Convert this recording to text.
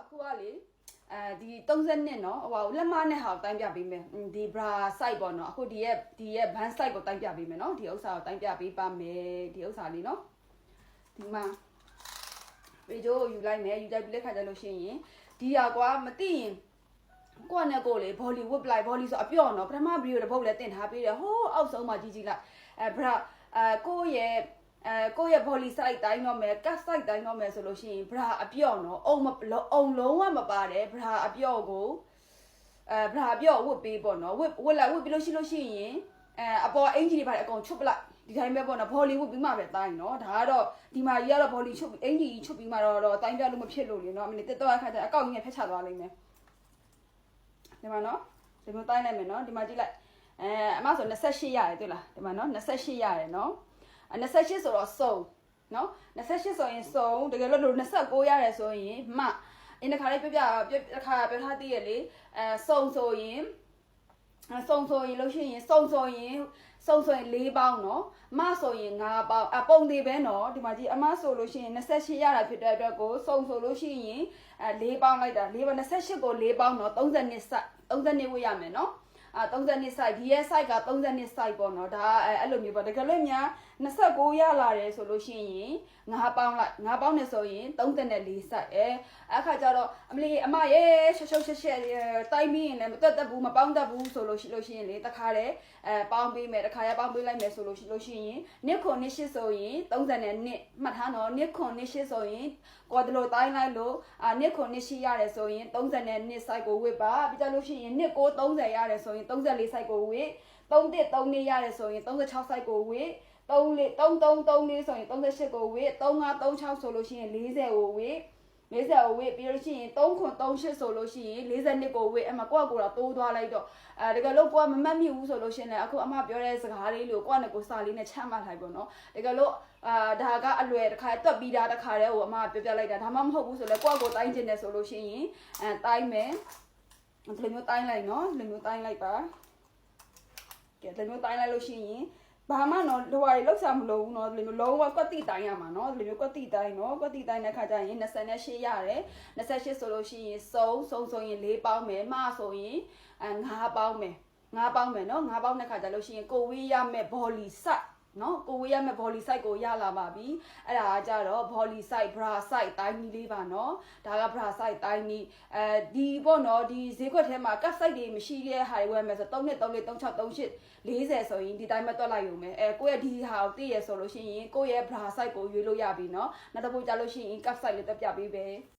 အခုကလေဒီ30နှစ်နော်ဟိုလက်မနဲ့ဟာတိုင်းပြပေးမယ်ဒီ bra site ပေါ့နော်အခုဒီရဲ့ band site ကိုတိုင်းပြပေးမယ်နော်ဒီဥစ္စာကိုတိုင်းပြပေးပါမယ်ဒီဥစ္စာလေးနော်ဒီမှာပေဂျိုးယူလိုက်မယ်ယူလိုက်ပြီးလက်ခါကြလို့ရှိရင်ဒီဟာကွာမသိရင်ကိုကနဲ့ကိုလေဘောလီဝတ်ပလိုက်ဘောလီဆိုအပြော့နော်ပထမဗီဒီယိုတစ်ပုတ်လည်းတင်ထားပေးတယ်ဟိုးအောက်ဆုံးမှာကြီးလိုက်bra ကိုရဲ့ body size တိုင်းတော့မယ် cut size တိုင်းတော့မယ်ဆိုလို့ရှိရင် bra အပြော့နော်အုံလုံးဝမပါတယ် bra အပြော့ကိုbra အပြော့ဝတ်ပေးပေါ့နော်ဝတ်ပြီးလို့ရှိရင်အပေါ်အင်ဂျီတွေပါတယ်အကုန်ချုပ်ပလိုက်ဒီတိုင်းပဲပေါ့နော် body ဝတ်ပြီးမှပဲတိုင်းနော်ဒါကတော့ဒီမှာကြီးကတော့ body ချုပ်အင်ဂျီချုပ်ပြီးမှတော့တိုင်းပြလို့မဖြစ်လို့လေနော်အမလေးတက်တော့အခါကျအကောက်ကြီးနဲ့ဖျက်ချသွားလိမ့်မယ်ဒီမှာနော်ဒီလိုတိုင်းလိုက်မယ်နော်ဒီမှာကြည့်လိုက်အမဆို28ရတယ်တွေ့လားဒီမှာနော်28ရတယ်နော်28ဆိုတော့စုံနော်28ဆိုရင်စုံတကယ်လို့29ရတယ်ဆိုရင်မအင်းတခါလေးပြခါပြောထားသေးရလေစုံဆိုရင်လို့ရှိရင်စုံဆိုရင်4ပေါင်းနော်မဆိုရင်5ပေါင်းပုံသေးပဲနော်ဒီမှာကြည့်အမဆိုလို့ရှိရင်28ရတာဖြစ်တဲ့အတွက်ကိုစုံဆိုလို့ရှိရင်4ပေါင်းလိုက်တာ4ပေါင်း28ကို4ပေါင်းနော်32ဝေးရမယ်နော်32 site ဒီရဲ့ site က32 site ပေါ့နော်ဒါအဲ့လိုမျိုးပေါ့တကယ်လို့များ29ရလာတယ်ဆိုလို့ရှိရင်5ပေါင်းလိုက်5ပေါင်းနဲ့ဆိုရင်34 site အခါကျတော့အမလေးအမရဲ့ရှက်တိုင်းပြီးရင်လည်းမတက်တတ်ဘူးမပေါင်းတတ်ဘူးဆိုလို့ရှိရင်လေတခါတည်းပေါင်းပေးမယ်တခါရပေါင်းပေးလိုက်မယ်ဆိုလို့ရှိရင်နှစ်ခွန်နှစ်ရှစ်ဆိုရင်32မှတ်ထားနော်နှစ်ခွန်နှစ်ရှစ်ဆိုရင်ကိုယ်တလို့တိုင်းလိုက်လို့နှစ်ခွန်နှစ်ရှစ်ရတယ်ဆိုရင်32 site ကိုဝစ်ပါပြီးကြလို့ရှိရင်နှစ်ကို30ရတယ်ဆိုရင်34 site ကိုဝစ်3နှစ်ရတယ်ဆိုရင်36 site ကိုဝစ်3ဆိုရင်38ကိုဝစ်3536ဆိုလို့ရှိရင်40ကိုဝစ်40ကိုဝစ်ပြီးလို့ရှိရင်3ခွန်38ဆိုလို့ရှိရင်42ကိုဝစ်အမကိုကတော့တိုးသွားလိုက်တော့တကယ်လို့ကိုကမမှတ်မိဘူးဆိုလို့ရှိရင်လည်းအခုအမပြောတဲ့စကားလေးလို့ကိုကနဲ့ကိုစာလေးနဲ့ချမ်းမှတ်လိုက်ပေါ့နော်တကယ်လို့ဒါကအလွယ်တစ်ခါတွက်ပြီးတာတစ်ခါတည်းဟိုအမပြောပြလိုက်တာဒါမှမဟုတ်ဘူးဆိုလည်းကိုကကိုတိုင်းကျင်တယ်ဆိုလို့ရှိရင်တိုင်းမယ်ဒီလိုမျိုးတိုင်းလိုက်နော်ဒီလိုမျိုးတိုင်းလိုက်ပါကဲဒီလိုမျိုးတိုင်းလိုက်လို့ရှိရင်ဘာမှတော့ဟိုဟာလောက်စားမလို့ဘူးเนาะဒီလိုလုံးဝကွက်တိတိုင်းရမှာเนาะဒီလိုမျိုးကွက်တိတိုင်းเนาะကွက်တိတိုင်းတဲ့ခါကျရင်28ရတယ်28ဆိုလို့ရှိရင်စုံဆိုရင်4ပေါင်းမယ်မဆိုရင်5ပေါင်းမယ်เนาะ5ပေါင်းတဲ့ခါကျလို့ရှိရင်ကိုဝေးရမယ် body size နော်ကိုဝေးရမယ့် body size ကိုရလာပါပြီအဲ့ဒါကကြတော့ body size bra size တိုင်းနီးလေးပါနော်ဒါက bra size တိုင်းနီးဒီပေါ့နော်ဒီဈေးကွက်ထဲမှာ cut size တွေမရှိတဲ့ဟာတွေဝယ်မယ်ဆို3နှစ်3နှစ်36 38 40ဆိုရင်ဒီတိုင်းပဲတွက်လိုက်ရုံပဲကိုယ့်ရဲ့ဒီဟာကိုသိရဆိုလို့ရှိရင်ကိုယ့်ရဲ့ bra size ကိုရွေးလို့ရပြီနော်နောက်တစ်ပုတ်ကြလို့ရှိရင် cut size လေးတက်ပြပေးပဲ